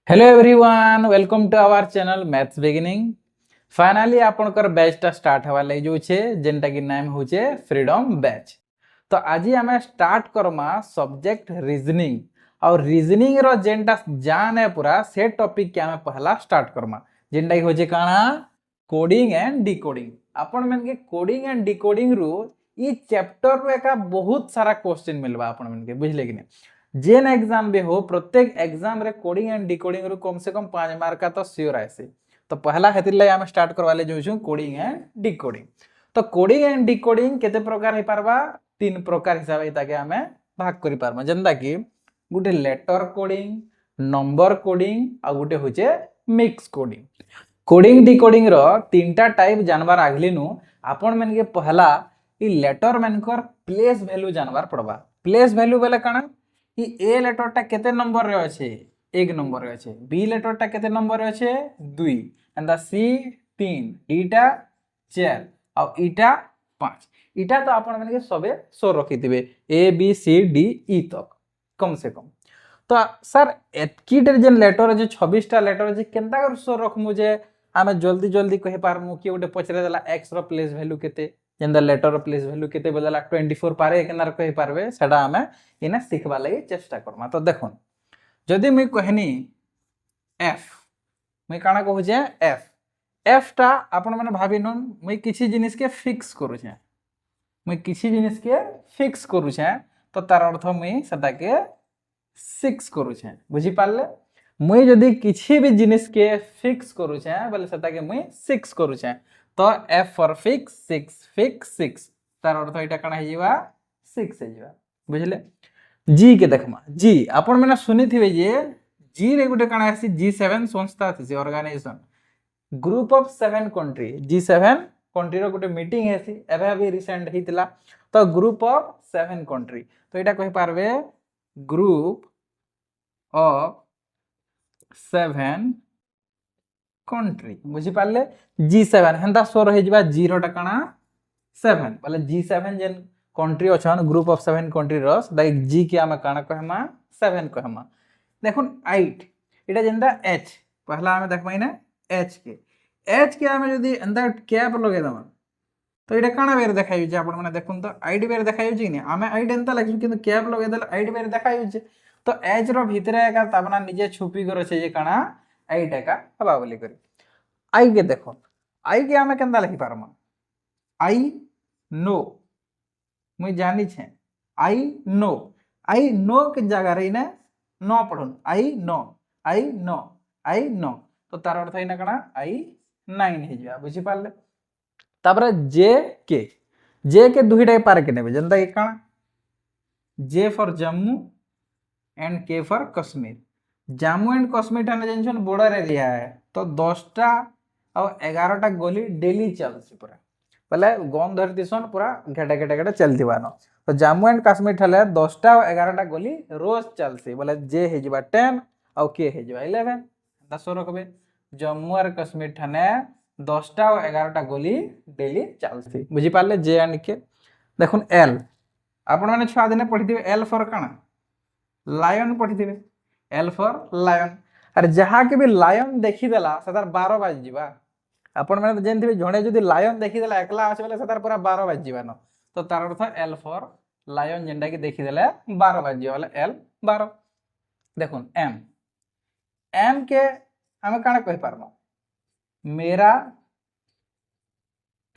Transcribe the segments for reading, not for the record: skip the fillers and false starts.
Hello everyone, welcome to our channel maths beginning. Finally आपनकर बैचटा start हवा लगी जो छे जेनटा की नाम होचे फ्रीडम बैच। तो आज आम स्टार्ट करमा सब्जेक्ट रीजनिंग और रीजनिंग रो जेनटा जान है पूरा से टॉपिक के आम पहला स्टार्ट करमा जेनटा की होचे काना कोडिंग एंड डिकोडिंग। आपण मन के कोडिंग एंड डिकोडिंग रू ई चैप्टर रो एका बहुत सारा क्वेश्चन मिलबा आपण मन के बुझले कि नहीं। जेन एग्जाम भी हो प्रत्येक एग्जाम रे कोडिंग एंड डिकोडिंग रू कम से कम 5 मार्क का तो श्योर आसे। तो पहला हेतिर लाई हम स्टार्ट करवाले जो कोडिंग एंड डिकोडिंग। तो कोडिंग एंड डिकोडिंग केते प्रकार हे पारबा, तीन प्रकार हिसाब से ताके हमें भाग करि पारमा। जेंदा कि गुटे लेटर कोडिंग, नंबर कोडिंग आ गुटे होचे मिक्स कोडिंग। कोडिंग डिकोडिंग रो तीनटा टाइप जानबार आगलिनु आपण मन के पहला ई लेटर मनकर प्लेस वैल्यू जानबार पड़बा। प्लेस वैल्यू बेले काना कि ए लेटर टा केते नंबर रे अछि, 1 नंबर रे अछि, बी लेटर टा केते नंबर रे अछि, 2, एंड द सी 3, डी टा 4 और ईटा 5। ईटा तो आपण मन के सबे सो रखिथिबे A B C D E तक कम से कम। तो सर एतकीटर जेन लेटर जे 26 टा लेटर जे केनता कर सो रखमु जे आमे जल्दी जल्दी कहि पारमु कि ओटे पचरे देला x रो प्लेस वैल्यू केते, जेंदा लेटर रो प्लेस वैल्यू केते बदला 24 पारे केनार कहि पारबे सेडा आमे इना सिखबा लागि चेष्टा करमा। तो देखो जदि मुई कहनी f, मुई काना कहू जे f टा आपण माने भाबी नन मुई किछि जिनिस के फिक्स करू छे, मुई किछि जिनिस के फिक्स करू छे तो तार अर्थ मुई सेटा के 6 करू छे। बुझी पारले, मुई जदि किछि भी जिनिस के फिक्स करू छे बोले सेटा के मुई 6 करू छे। तो f फॉर फिक्स 6 तार अर्थ एटा काना हे जिवा 6 हे जिवा। बुझले। जी के देखमा, जी आपण मैंने सुनी थिबे जे जी रे गुटे काना आसी G7 संस्था थी organisation, group of 7 country, G7 country रो गुटे मीटिंग हेसी एबे अभी रिसेंट हितला। तो ग्रुप ऑफ 7 कंट्री तो एटा कहि पारबे ग्रुप ऑफ 7 कंट्री। बुझी पारले, G7 हेंता सो रहि जिबा 0 टा काना 7 बोले G7 जेन कंट्री अछन ग्रुप ऑफ 7 कंट्री रस लाइक जी के आमे काना कहमा 7 कहमा। देखुन 8 एटा जेंदा h पहला आमे देखबै ने h के आमे जदी अंदर कैप लगे दमा तो एटा काना बेर देखाइ जे आपण माने देखुन तो आईडी बेर देखाइ जे कि आमे आईडी एंता लागि किंतु कैप लगे देला आईडी बेर देखाइ जे। तो h रो भितरे का ताबना निजे छुपी कर छै जे काना आईटा का हबा बोली करी। आई के देखो, आई के आमे केंदा लिखि पारमा, आई नो मुई जानी छे, आई नो के जगह रे ने नो पढ़न आई नो तो तार अर्थ इना कणा आई 9 हे जिया। बुझी पारले। तापर जे के दुहीटा पार के नेबे जनता के कणा J for Jammu and K for Kashmir. Jammu and Kashmir ठाने जेनछन बॉर्डर एरिया है तो 10टा और 11टा गोली डेली चलसी पूरा पहले गन धरतीसन पूरा घेटे चलतीबान। तो जम्मू एंड कश्मीर ठाले 10टा और 11टा गोली रोज चलसी बोले जे हे जिबा 10 और के हे जिबा 11 दसो रखबे। जम्मू और कश्मीर ठाने 10टा और 11टा गोली डेली चलसी। बुझी पारले जे एंड के। देखुन एल आपण माने छुआ दिने पढ़ी दिबे एल फॉर काना लायन पढ़ी दिबे, एल फॉर लायन। अरे जहा के भी लायन देखि देला सदार 12 बाज जिबा। आपण माने जेनथि जणे जदी लायन देखि देला एकला आछे बेले सदार पूरा 12 बाज जिबानो। तो तार अर्थ एल फॉर लायन जेंडा के देखि देले 12 बाज जिबा बोले एल 12। देखुन एम के हमें काना कहि पारबो मेरा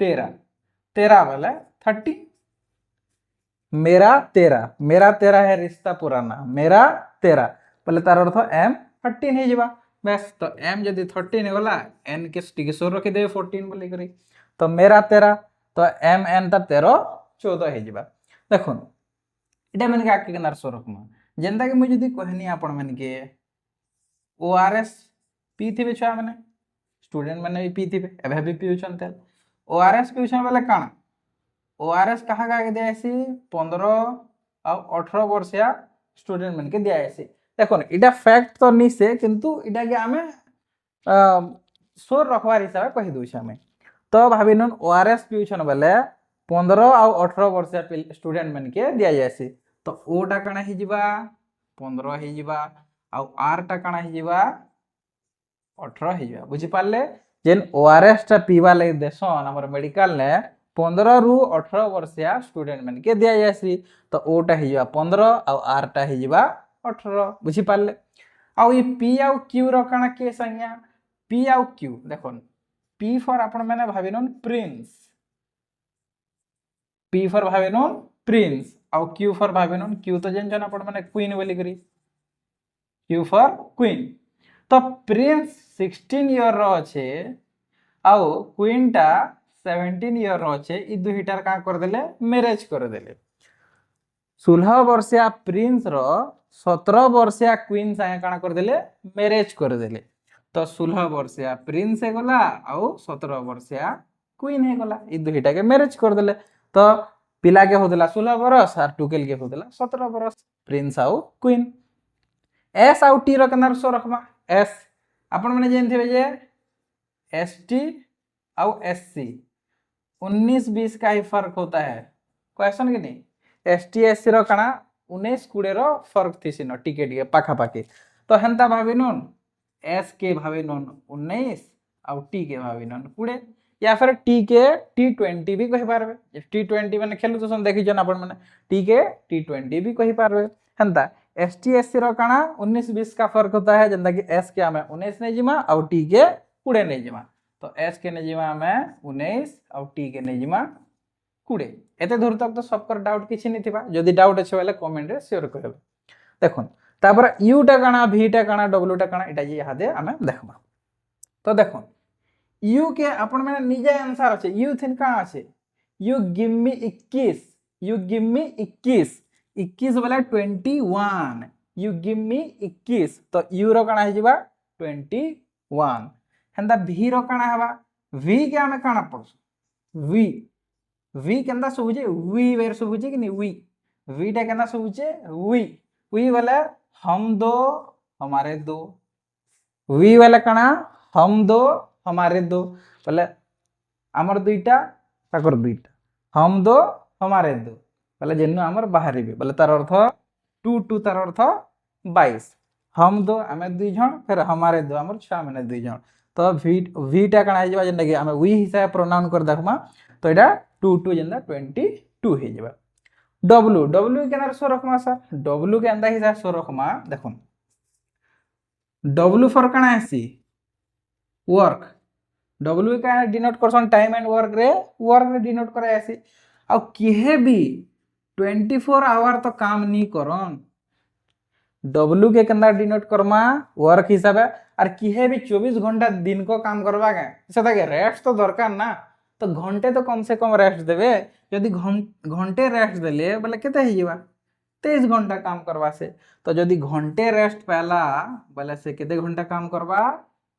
तेरा बोले 30, मेरा तेरा है रिश्ता पुराना, मेरा तेरा बोले तार अर्थ एम 13 हे जिबा। बस तो एम जदी 13 गला एन के स्टिक सो रखि दे 14 बोली करी। तो मेरा तेरा तो एम एन ता 13 14 हे जिबा। देखुन इटा मन के आके किनार सो रखमा जेंदा के मुई जदी कहनी आपण मन के ओआरएस पी थिबे छुआ माने स्टूडेंट माने भी पी थिबे एबे भी पिउछन तेल ओआरएस पिउछन वाला काना ओआरएस कहा का के दियासी 15 और 18 वर्षिया स्टूडेंट मन के दियासी। देखो इटा फैक्ट तो नहीं से किंतु इटा के आमे सोर रखवार हिसाब कहि दोछ हमें। तो भाबी नन ओआरएस पिउछन बेले 15 और 18 वर्षिया स्टूडेंट मन के दिया जायसी। तो ओटा काना हि जिबा 15 हि जिबा और आर टा काना हि जिबा 18 हो बुझी पाले जेन ओआरएस टा पीवा लगे देसन हमर मेडिकल ने 15 रु 18 वर्षिया स्टूडेंट मन के दिया जासी तो ओटा हो 15 आ आर टा हो 18 बुझी पाले आउ ये पी आउ क्यू रो काना के संज्ञा पी आउ क्यू देखो पी फॉर आपण मैंने भाविनन प्रिंस पी फॉर भाविनन प्रिंस आउ क्यू फॉर भाविनन क्यू तो जेन जन आपण मैंने क्वीन बोली करी क्यू फॉर क्वीन तो प्रिंस 16 ईयर रो छे आउ क्वीन टा 17 ईयर रो छे ई दुहिटार का कर देले मैरिज कर देले 16 वर्षिया प्रिंस रो 17 वर्षिया क्वीन संगे काना कर देले मैरिज कर देले तो 16 वर्षिया प्रिंस हे गला आउ 17 वर्षिया क्वीन हे गला ई दुहिटा के मैरिज कर देले तो पिला के होदला 16 बरस और टुकेल के होदला 17 बरस प्रिंस आउ क्वीन एस आउ टी रो केनार सो रखबा एस आपण माने जेन थेबे जे एसटी आउ एससी 19-20 का ही फर्क होता है क्वेश्चन के नहीं एसटी एससी रो कणा 19-20 रो फर्क थीसी न टिके टिके पाखा पाखी तो हेंता भाविनुन एस के भाविनुन 19 आउ टी के भाविनुन 20 या फिर टी के T20 भी कहि पारबे T20 माने खेलु तो सम देखि जन आपण माने टी के T20 भी कहि पारबे हेंता एसटी एससी रो कणा 19-20 का फर्क होता है जंदा कि एस के हमें 19 नहीं जिमा और टी के 20 नहीं जिमा तो एस के नहीं जिमा हमें 19 और टी के नहीं जिमा 20 एते दूर तक तो सबकर डाउट किछि नहीं थिबा जदी डाउट अछि वाले कमेंट रे शेयर करबे देखुन तापर यू टा कणा भी टा कणा डब्ल्यू टा कणा एटा जे यादे हमें देखबा तो देखुन यू के अपन माने निजे आंसर अछि यू थिन का अछि you give me 21 you give me 21 वाला 21 यू गिव मी 21 तो यू रो काना हिजिबा 21 हेंदा भी रो काना हबा v के हमें काना पड़स v केंदा सुबुजे वी वेर सुबुजे कि नहीं v टा केंदा सुबुजे वी वाला हम दो हमारे दो v वाला काना हम दो हमारे दो बोले हमर दुईटा ताकर दुईटा हम दो हमारे दो बोले जेनु हमर बाहरी भी बोले तार अर्थ 2 तार अर्थ 22 हम दो हमें दुई जण फिर हमारे दो हमर 6 माने दुई जण तो v टा कणा हिजबा जेंदा कि हमें वी हिसाब प्रोनाउन कर देखमा तो एटा 2 जेंदा 22 हिजबा w केनार सो रखमा सर w के अंदा हिसाब सो रखमा देखो w फॉर कणा आसी वर्क w का denote Karsan time and work रे डिनोट करे आसी आ किहे भी 24 आवर तो काम नहीं करन w के कंदा डिनोट करमा वर्क हिसाब और किहे भी 24 घंटा दिन को काम करबा के सेता के रेस्ट तो दरकार ना तो घंटे तो कम से कम रेस्ट देबे यदि घंटे रेस्ट देले बोले केते हिजबा 23 घंटा काम करवा से तो यदि घंटे रेस्ट पहला बोले से केते घंटा काम करबा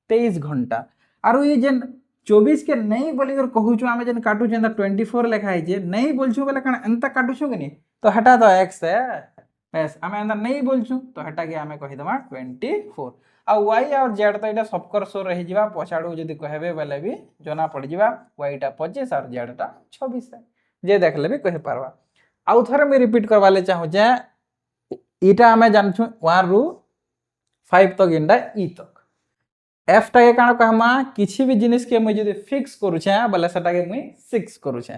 23 घंटा और ये जेन 24 के नहीं बोली कर कहू छु आमे जेन काटू जेन 24 लिखा है जे नहीं बोल छु बोले कण एंता काटू छु कि नहीं तो हटा दो x है बस आमे एंता नहीं बोल छु तो हटा के आमे कहि दमा 24 आ y और z तो एटा सबकर सो रही जिबा पछाडू जदी कहबे बोले भी जना पड़ जिबा y टा 25 और z टा 26 है जे देखले भी कहि पारबा आउ थरे मैं रिपीट करवा ले चाहू जे इटा आमे जान छु 1 रु 5 तक इंडा ई तक f टा के काना कहमा किछि भी जिनिस के मैं जदी फिक्स करू छे बोले सेटा के मैं 6 करू छे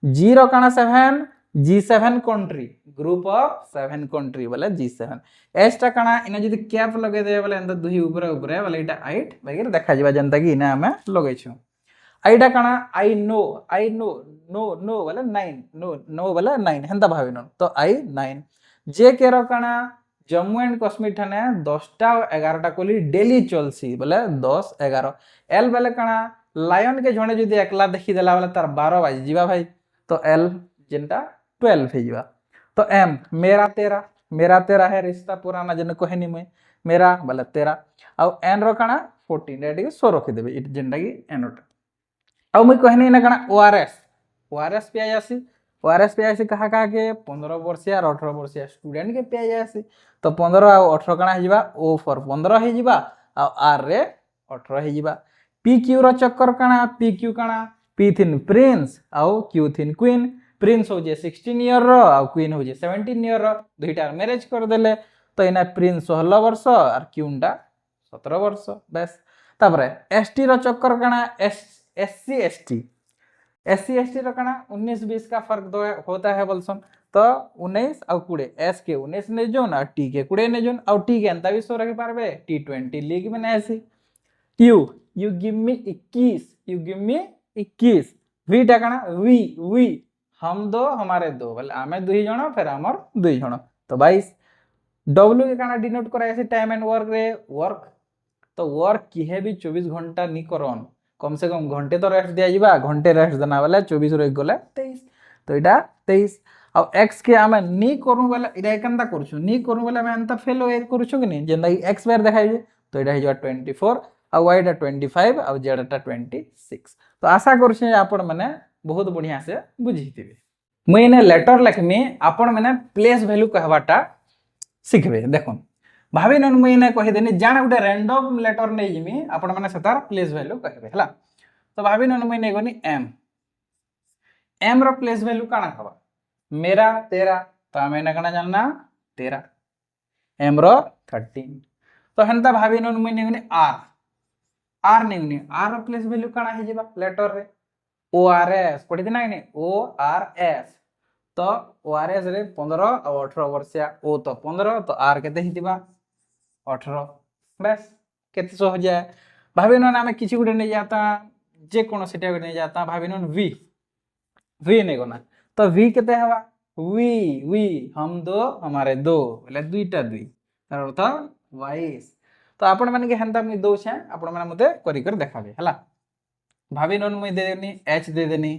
g रो काना 7 G7 country group of 7 country बोले G7 s टा काना इना जदी कैप लगे दे बोले अंदर दुही ऊपर ऊपर बोले इटा 8 वगैरह देखा जिबा जनता की इना हमें लगे छु आइटा काना आई नो नो बोले 9 नो बोले 9 हेंता भाबिनो तो आई 9 जे के रो काना जम्मू एंड कश्मीर ठाने 10टा 11टा कोली डेली चलसी बोले 10 11 एल बोले काना लायन के जणे जदी एकला देखि देला बोले तार 12 बाजी जीवा भाई तो एल जेंटा 12 हे जीवा तो एम मेरा तेरा है रिश्ता पुराना जने कहनी में मेरा बोले तेरा आ एन रो काना 14 एटी 16 रखि देबे इट जेंटा की एनोटा आ मैं कहनी ना काना ओआरएस पे आसी कहा के 15 वर्षीय और 18 वर्षीय स्टूडेंट के पे आसी तो 15 और 18 काना हे जीवा ओ फॉर 15 हे जीवा आ आर रे 18 हे जीवा पी क्यू रो चक्कर काना पी क्यू काना पी थिन प्रिंस आउ क्यू थिन क्वीन प्रिंस हो जे 16 ईयर रो आ क्वीन हो जे 17 ईयर रो दुईटा मैरिज कर देले तो इना प्रिंस 16 वर्ष और क्यूनटा 17 वर्ष बस तापर एसटी रो चक्कर कणा एससी एसटी रो कणा 19-20 का फर्क दो होता है बोलसन। तो 19 और 20 एस के 19 ने जोन और टी के 20 ने जोन और टी के अंता भी सो रख पारबे T20 लीग में ऐसी यू गिव मी 21 वी टा कणा वी हम दो हमारे दो बोले आमे दुई जण फिर हमर दुई जण तो 22 डब्ल्यू के काना डिनोट करा ऐसे टाइम एंड वर्क रे वर्क तो वर्क किहे भी 24 घंटा नी करन कम से कम घंटे तो रेस्ट दिया जिबा घंटे रेस्ट देना वाला 24 रह गले 23 तो इटा 23 अब x के आमे नी करू वाला इटा केनता करछु नी करू वाला मैं अंत फेल होय करछु कि नहीं जेंदा x बार देखाइ जे तो इटा हे 24 और y टा 25 और z टा 26 तो आशा करछु आपण माने बहुत बढ़िया से बुझिथिबे मुई ने लेटर लिखमी आपण माने प्लेस वैल्यू कहबाटा शिखबे देखो भाभी नन मुई ने कहि देनी जान गुटे रैंडम लेटर नै जिमी आपण माने सतार प्लेस वैल्यू कहबे हला तो भाभी नन मुई ने गनी एम रो प्लेस वैल्यू काना हबा मेरा तेरा तो मैंने कना जानना तेरा एम रो 13 तो हनता भाभी नन मुई ने गनी आर नै गनी आर रो प्लेस वैल्यू काना हे जिबा लेटर रे ORS पढ़ी ना कि ORS तो ORS रे 15 और 18 वर्षिया O तो 15 तो R केते हितिबा 18 बस केते सो हो जाए भाभी नन आमे किछि गुटे नै जाता जे कोन सेटा नै जाता भाभी नन V नै कोना तो V केते हवा वी हम दो हमारे दो बोले दुईटा दुई तार अर्थ 22 तो आपण माने के हंता मि दो छे आपण माने मते करि कर देखाबे हला भाभी नन मुई दे देनी एच दे देनी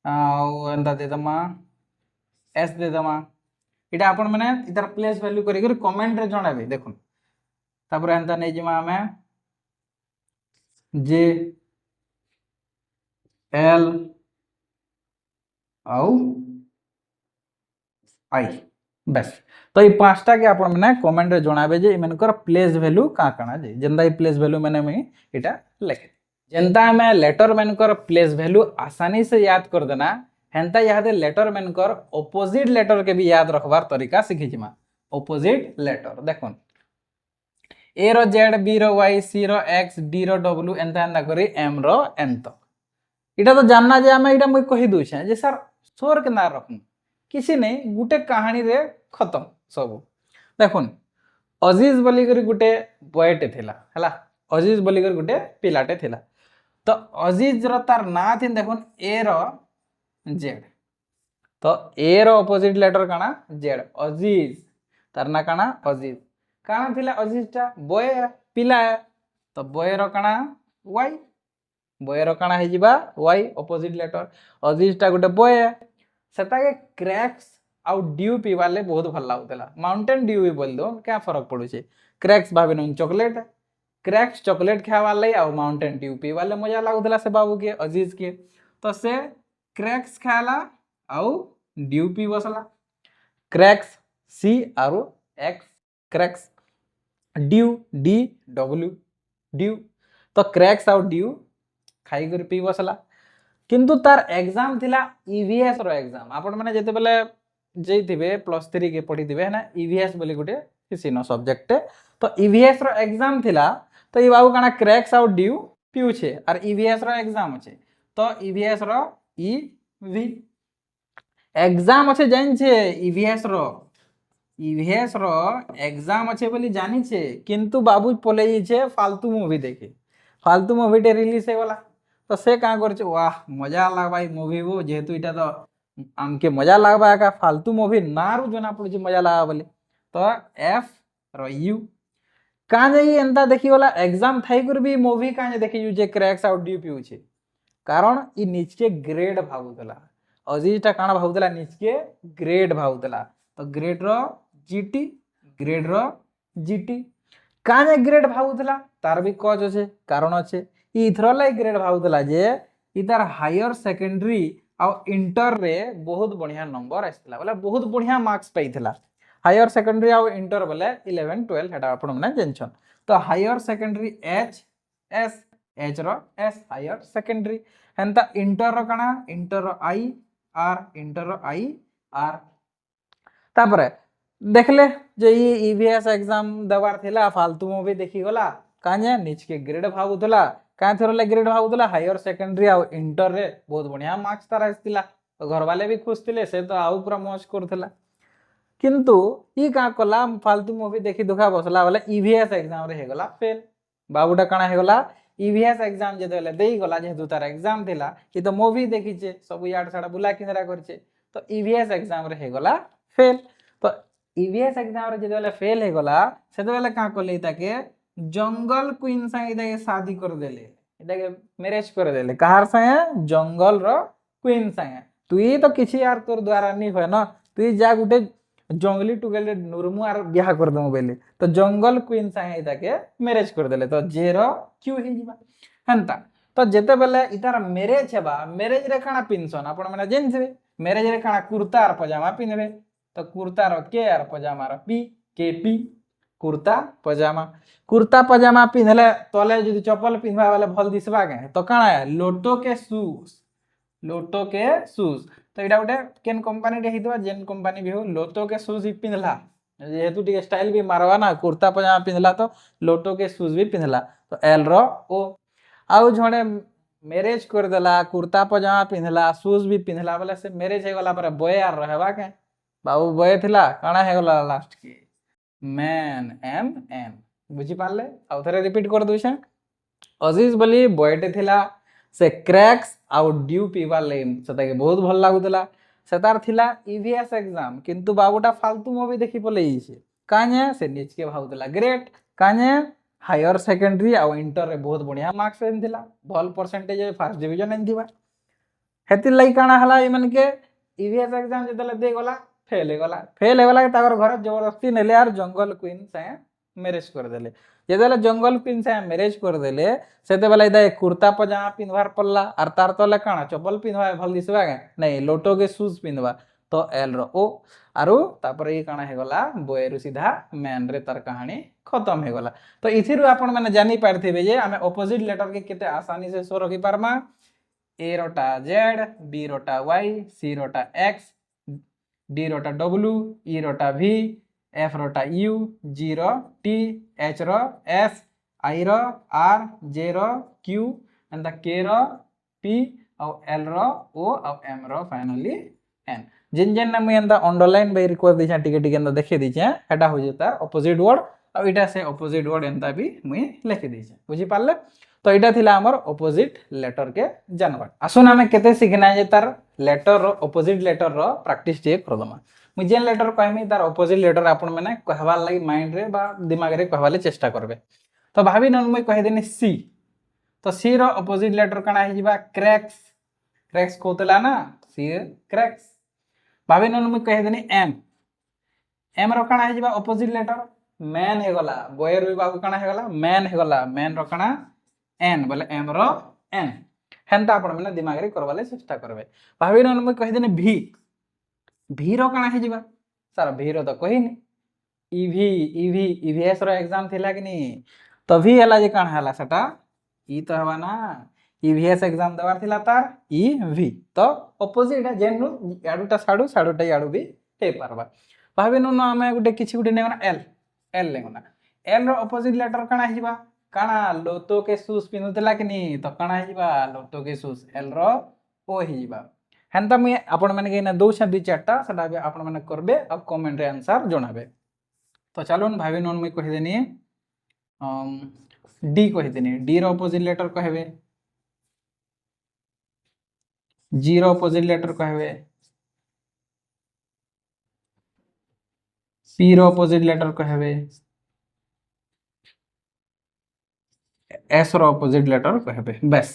एंता दे दमा एस दे दमा इटा आपण माने इधर प्लेस वैल्यू करि कर कमेंट रे जणाबे देखुन तापर एंता नै जिमा हमें जे एल औ आई बस तो ये पांचटा के आपण माने कमेंट रे जणाबे जे इमनकर प्लेस वैल्यू का काना जे जेंदा ई प्लेस वैल्यू माने मैं इटा लिखे जेंता हमें लेटर मेनकर प्लेस वैल्यू आसानी से याद कर देना हेंता याद लेटर मेनकर ऑपोजिट लेटर के भी याद रखबार तरीका सीखी जिमा ऑपोजिट लेटर देखुन ए रो जेड बी रो वाई सी रो एक्स डी रो डब्ल्यू एंता एंता करी एम रो एन तक इटा तो जानना जे हमें इटा मुई कहि दउ छे जे सर सोर के ना रखन किसी नहीं गुटे कहानी रे खत्म सब देखुन अजीज बोली करी गुटे बॉयटे थिला हला अजीज बोली करी गुटे पिलाटे थिला तो अजीज रो तार ना थी देखुन ए रो जेड तो ए रो ऑपोजिट लेटर काना जेड अजीज तार ना काना अजीज काना थिला अजीज टा बॉय पिला तो बॉय रो काना वाई बॉय रो काना हे जिबा वाई ऑपोजिट लेटर अजीज टा गुटे बॉय सेटा के क्रैक्स आउ ड्यू पीवाले बहुत भल लागुतला माउंटेन ड्यू भी बोल दो क्या फरक पड़ू छे क्रैक्स भाभी चॉकलेट क्रैक्स चॉकलेट खावा ले आ माउंटेन ड्यू पीवा ले मजा लागुतला से बाबू के अजीज के तो से क्रैक्स खाला आउ ड्यू पी बसला क्रैक्स सी आरो x cracks due D W due तो क्रैक्स आउ ड्यू खाई कर पी बसला किंतु तार एग्जाम थिला ईवीएस रो एग्जाम आपण माने जेते बेले जेथिबे +3 के पढिथिबे ना ईवीएस बोली गुटे किसी नो सब्जेक्ट तो ईवीएस रो एग्जाम थिला तो ये बाबू काना क्रैक्स आउ ड्यू पिउ छे और ईवीएस रो एग्जाम छे तो ईवीएस रो ईवी एग्जाम छे जानि छे ईवीएस रो एग्जाम छे बोली जानि छे किंतु बाबू पले छे फालतू मूवी देखे फालतू मूवी टे रिलीज हे वाला तो से का कर वाह मजा लागबा ई मूवी वो जेहेतु इटा तो आमके मजा लागबा का फालतू मूवी नारू जना पड़े मजा लागबा बोले तो एफ रो यू का जे एंता देखी वाला एग्जाम थाई कर भी मूवी का जे देखी जे क्रैक्स आउट ड्यू पीउ छे कारण ई नीचे ग्रेड भागुतला अजीजटा काना भागुतला नीचे ग्रेड भागुतला तो ग्रेड रो जीटी का जे ग्रेड भागुतला तार भी कज अछि कारण अछि इथरलाई ग्रेड भावुतला जे इतार हायर सेकेंडरी आ इंटर रे बहुत बढ़िया नंबर आइसला बोले बहुत बढ़िया मार्क्स पाइथला हायर सेकेंडरी आ इंटर बोले 11 12 हेटा आपण माने जेनछन तो हायर सेकेंडरी एच रो एस हायर सेकेंडरी हेंता इंटर रो काना इंटर रो आई आर तापरे देखले जे ई ईवीएस एग्जाम देवार थिला फालतू मूवी देखि गला काजे निज के ग्रेड भागुला क्या थोड़े ग्रेड भागुला हायर सेकेंडरी आ इंटर रे बहुत बढ़िया मार्क्स तार आसला तो घर वाले भी खुश थे से तो आउ पूरा मौज करूला किंतु ई का कला फालतू मूवी देखी दुखा बसला बोले ईवीएस एग्जाम रे हेगला फेल बाबूटा काना हेगला ईवीएस एग्जाम जेतेले देई गला जेहेतु तार एग्जाम थिला कि तो मूवी देखिचे सब याड साडा बुला किनरा करचे तो ईवीएस एग्जाम रे हेगला फेल तो ईवीएस एग्जाम रे जेतेले फेल हेगला सेतेले का करले ताके जंगल क्वीन संगे इताके शादी कर देले इताके मैरिज कर देले कहार संगे जंगल रो क्वीन संगे तुई तो किछि यार तोर द्वारा नहीं होय ना तुई जा गुटे जंगली टुगेले नुरमु आर ब्याह कर दमु बेले तो जंगल क्वीन संगे इताके मैरिज कर देले तो जेरो क्यू हे जिबा हंता तो जेते बेले इतार मैरिज हेबा मैरिज रे काना पिनसन आपण माने जेनथबे मैरिज रे काना कुर्ता आर पजामा पिनबे तो कुर्ता रो के आर पजामा रो पी के पी कुर्ता पजामा पिनले तले जदि चप्पल पिनबा वाले भल दिसबा के तो काना लोटो के शूज तो इटा गोटे केन कंपनी रे हितबा जेन कंपनी भी हो लोटो के शूज ही पिनला जेहेतु टिके स्टाइल भी मारवा ना कुर्ता पजामा पिनला तो लोटो के शूज भी पिनला तो एल रो ओ आउ जणे मैरिज कर देला कुर्ता पजामा पिनला शूज भी पिनला बोले से मैरिज हे गला पर बॉय आर रहबा के बाबू बॉय थिला काना हे गला लास्ट के मैन एम एन बुझी पाले आउ थरे रिपीट कर दूछे अजीज बोली बॉयटे थिला से क्रैक्स आउ ड्यू पीवा लेम सेता के बहुत भल लागुतला सेतार थिला ईवीएस एग्जाम किंतु बाबूटा फालतू मूवी देखि पलेई छे काने से निज के भाउतला ग्रेट काने हायर सेकेंडरी आउ इंटर रे बहुत बढ़िया मार्क्स एन थिला भल परसेंटेज फर्स्ट डिवीजन एन थिबा हेति लई काना हला ई मन के ईवीएस एग्जाम जेतले दे गला फेल हे गला ताकर घर जबरदस्ती नेले यार जंगल क्वीन से मैरिज कर देले जेदेले जंगल क्वीन से मैरिज कर देले सेते बेला इदा कुर्ता पजामा पिनवार पल्ला आर तार तले काना चप्पल पिनवा भल दिसबा के नहीं लोटो के शूज पिनवा तो एल रो ओ आरु तापर ई काना हे गला बॉय रु सीधा मैन रे तार कहानी खत्म हे गला तो इथिरु आपण माने जानि पारथिबे जे हमें ऑपोजिट लेटर के केते आसानी से सो रखि पारमा ए रोटा जेड बी रोटा वाई सी रोटा एक्स डी रोटा डब्ल्यू ई रोटा वी एफ रोटा यू जी रो टी एच रो एस आई रो आर जे रो क्यू एंड के रो पी और एल रो ओ और एम रो फाइनली एन जिन जिन मुई एंदा अंडरलाइन बाय रिकॉर्ड दिछा टिके टिके एंदा देखि दिछे एटा हो जेता ऑपोजिट वर्ड और इटा से ऑपोजिट वर्ड एंदा भी मुई लिखि दिछे बुझी पारले तो इटा थिला हमर ऑपोजिट लेटर के जानवर आसुन हमें केते सिखना जे तार लेटर रो ऑपोजिट लेटर रो प्रैक्टिस टे करदमा मुई जेन लेटर कहमी तार ऑपोजिट लेटर आपण माने कहबा लागि माइंड रे बा दिमाग रे कहबा ले चेष्टा करबे तो भाबी नन मुई कहि देनी सी तो सी रो ऑपोजिट लेटर काना हे जिबा क्रैक्स कोतला ना सी क्रैक्स भाबी नन मुई कहि देनी एम रो काना हे जिबा ऑपोजिट लेटर मैन हे गला बॉय रो बाबू काना हे गला मैन रो काना एन बोले एम रो एन हेंता आपण माने दिमाग रे करबा ले चेष्टा करबे भाबी नन मुई कहि देनी भी रो काना हे जिबा सर भी रो तो कहिनी ईवीएस रो एग्जाम थिला कि नहीं तो भी हला जे काना हला सेटा ई तो हवा ना ईवीएस एग्जाम देवार थिला तार ईवी तो ऑपोजिट है जेन याडुटा साडुटा याडु भी हे पारबा भाबी नु हमें गुटे किछि गुटे नेगना एल लेगना एल रो ऑपोजिट लेटर काना हे जिबा काना लोटो के शूज पिनुतला कि नहीं तो काना हे जिबा लोटो के शूज एल रो ओ हे जिबा हेंता मुई आपण माने के ना दो से दुई चारटा सेटा भी आपण माने करबे और कमेंट रे आंसर जणाबे तो चलोन भाबी नन मुई कहि देनी डी कहि देनी डी रो ऑपोजिट लेटर कहबे जी रो ऑपोजिट लेटर कहबे पी रो ऑपोजिट लेटर कहबे एस रो ऑपोजिट लेटर कहबे बस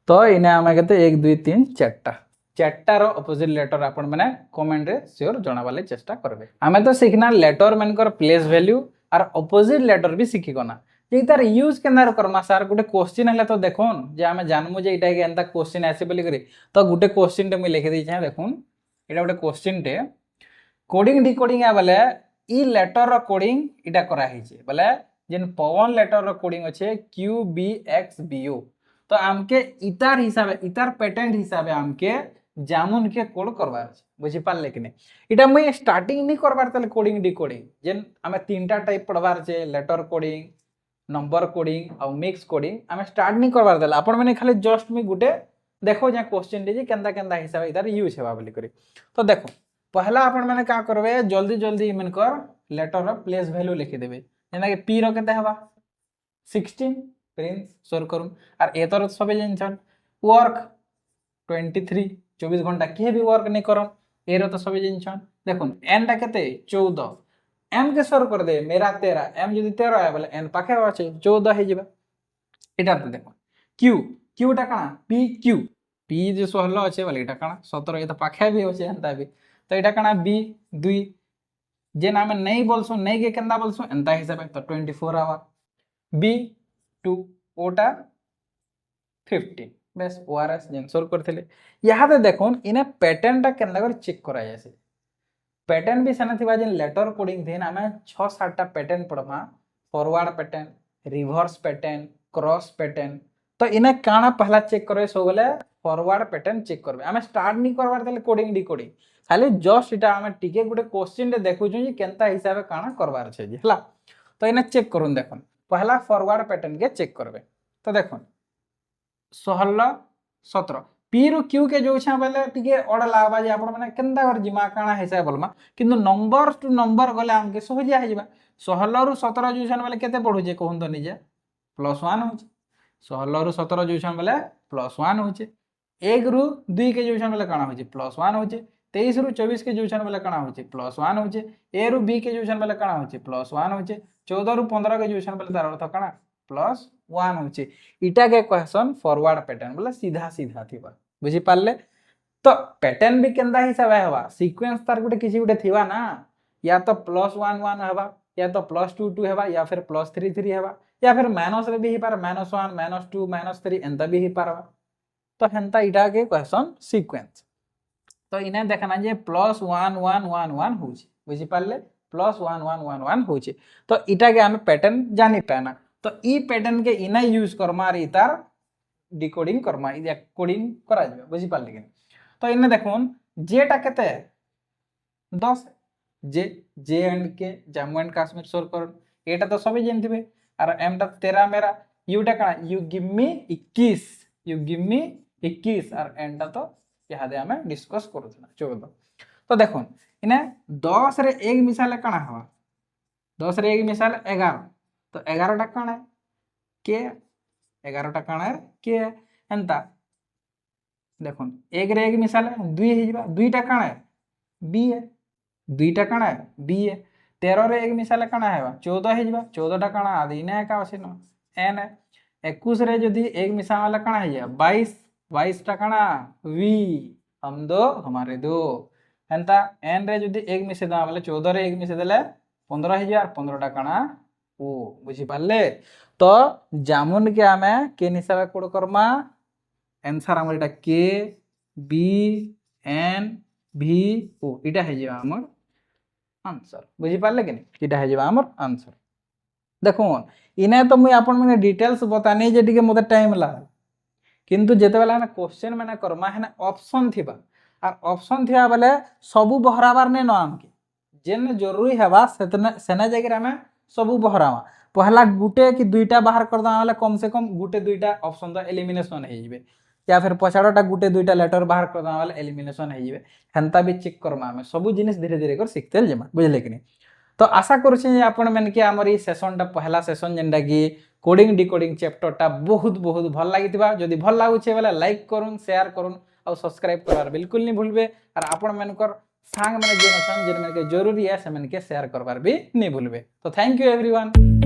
तो इने आमे केते 1 2 3 चारटा रो ऑपोजिट लेटर आपण माने कमेंट रे श्योर जणावाले चेष्टा करबे आमे तो सिखना लेटर मनकर प्लेस वैल्यू और ऑपोजिट लेटर भी सिखी कोना जे तार यूज केनार करमा सर गुटे क्वेश्चन हले तो देखोन जे आमे जानमु जे इटा के एंता क्वेश्चन आसे बोली करी तो गुटे क्वेश्चन टे मैं लिखि दै छै देखोन एटा गुटे क्वेश्चन टे कोडिंग डिकोडिंग आ बोले ई लेटर रो कोडिंग इटा करा हि छै बोले जेन पवन लेटर रो कोडिंग अछि Q B X B O तो आमके इतार हिसाब इतार पैटर्न हिसाब आमके जामुन के कोड करबार छै बुझि पाले कि नै इटा मैं स्टार्टिंग नहीं करबार तले कोडिंग डिकोडिंग जेन हमें तीनटा टाइप पढ़बार छै लेटर कोडिंग नंबर कोडिंग और मिक्स कोडिंग आम स्टार्ट नहीं करवार देला आपण मैंने खाली जस्ट मुझे गुटे देखो जे क्वेश्चन टे केंदा केंदा हिसाब इधर यूज हेबा बोली करी। तो देखो पहला आपण मैंने का करबे जल्दी जल्दी इनकर लेटर ऑफ प्लेस वैल्यू लिखि देबे जेना कि पी रो केते हेबा 16 प्रिंस सोर करूँ और ए तो सब जानछन वर्क 23 24 घंटा किए भी वर्क नहीं करन ए रो तो सब जानछन देखुन एन टा केते 14 एम के सोर कर दे मेरा 13 एम जदी 13 है बोले एन पाखे আছে 14 हे जिबा एटा तो देखो क्यू क्यू टा काना पी क्यू पी जो 16 আছে बोले एटा काना 17 ए तो पाखे भी होचे एंता भी तो एटा काना बी 2 जे नाम नहीं बोलसु नहीं के केंदा बोलसु एंता हिसाब तो 24 आवर बी 2 ओटा 15 बस ओआरएस जेंसर करथिले यहाँ तो देखुन इने पैटर्न टा केंदा कर चेक करा जायसे पैटर्न भी सेना थिबा जेन लेटर कोडिंग थेन आमे 6-7 टा पैटर्न पढमा forward pattern reverse pattern cross pattern तो इने काना पहला चेक करबे सो बोले फॉरवर्ड पैटर्न चेक करबे आमे स्टार्ट नहीं करबार देले कोडिंग डिकोडिंग खाली जस्ट इटा आमे टिके गुटे क्वेश्चन रे देखु जे केनता हिसाबे काना करबार छै हला तो इने चेक करूँ देखुन पहला फॉरवर्ड पैटर्न के चेक करबे तो देखुन 16 17 पी रु क्यू के जो छा बेले टिके ओड लागबा जे आपण माने केनता कर जिमा काना हिसाब बोलमा किंतु नंबर टू नंबर गले हमके सहजिया हे जिबा 16 रु 17 जो छन बेले केते पढु जे कहून तो निजे +1 हो 16 रु 17 जो छन बेले +1 हो 1 रु 2 के जो छन बेले काना हो +1 हो 23 रु 24 के जो छन बेले काना हो +1 हो ए रु बी के जो छन बेले काना हो +1 हो 14 रु 15 के जो छन बेले तार अर्थ काना +1 हो इटा के क्वेश्चन फॉरवर्ड पैटर्न बोले सीधा सीधा थिबा बुझी पारले तो पैटर्न भी केंदा हिसाब हेबा सीक्वेंस तार गुटे किसी गुटे थिबा ना या तो +1 1 हेबा या तो +2 2 हेबा या फिर +3 3 हेबा या फिर माइनस रे भी ही पार -1 -2 -3 एंता भी ही पारबा तो हेंता इटा के क्वेश्चन सीक्वेंस तो इने देखना जे +1 1 1 1 होची बुझी पारले +1 1 1 1 होची तो इटा के हमें पैटर्न जानी पाना तो ई पैटर्न के इना यूज करमा रे तार डिकोडिंग करमा ई कोडिंग करा जाबे बुझी पारले कि तो इने देखुन जेटा केते 10 जे जे एंड के जम्मू एंड कश्मीर सोर कर एटा तो सभी जानथिबे और एम टा 13 मेरा यूटा का you give me 21 you give me 21 और एंड टा तो यहाँ दे हमें डिस्कस करूथना 14 तो देखुन इने 10 रे 1 मिसाले काना हवा 10 रे 1 मिसाल 11 तो 11 टा काना के 11 टा काना के एंता देखुन 1 रे 1 मिसाल 2 हे जिबा 2 टा काना बी है 2 टा काना बी है 13 रे 1 मिसाल काना हेबा 14 हे जिबा 14 टा काना आदि ने का अछि न एन 21 रे जदी 1 मिसाल वाला काना हे 22 22 टा काना वी हम दो हमारे दो एंता एन रे जदी 1 मिसे दा बोले 14 रे 1 मिसे देले 15 हे 15 टा काना ओ बुझी पाले तो जामुन के आमे के हिसाब कोड करमा आंसर हमर एटा के बी एन भी ओ इटा हे जेबा हमर आंसर बुझी पाले कि नहीं इटा हे जेबा हमर आंसर देखुन इने तो मुई आपन माने डिटेल्स बतानी जे टिके मते टाइम लाग किंतु जेते बेला ना क्वेश्चन माने करमा है ना ऑप्शन थिबा और ऑप्शन थिया बेले सबु बहराबार ने न हमके जेन जरूरी हेबा सेना जगह हमें सबु बहरावा पहला गुटे कि दुईटा बाहर कर दा वाला कम से कम गुटे दुईटा ऑप्शन तो एलिमिनेशन हे जिवे या फिर पछाड़टा गुटे दुईटा लेटर बाहर कर दा वाला एलिमिनेशन हे जिवे हेंता भी चेक करमा हमें सबु जिनिस धीरे धीरे कर सिखतेल जेमा बुझले कि नहीं तो आशा करूछे जे आपण मन के हमर ई सेशनटा पहला सेशन जेंडा कि कोडिंग डिकोडिंग चैप्टरटा बहुत बहुत भल लागितबा जदी भल लागुछे वाला लाइक करूँ शेयर करूँ और सब्सक्राइब करबार बिल्कुल नहीं भूलबे और आपण मनकर सांग माने जेन अछन जेन मन के जरूरी है से मन के शेयर करबार भी नहीं भूलबे तो थैंक यू एवरीवन।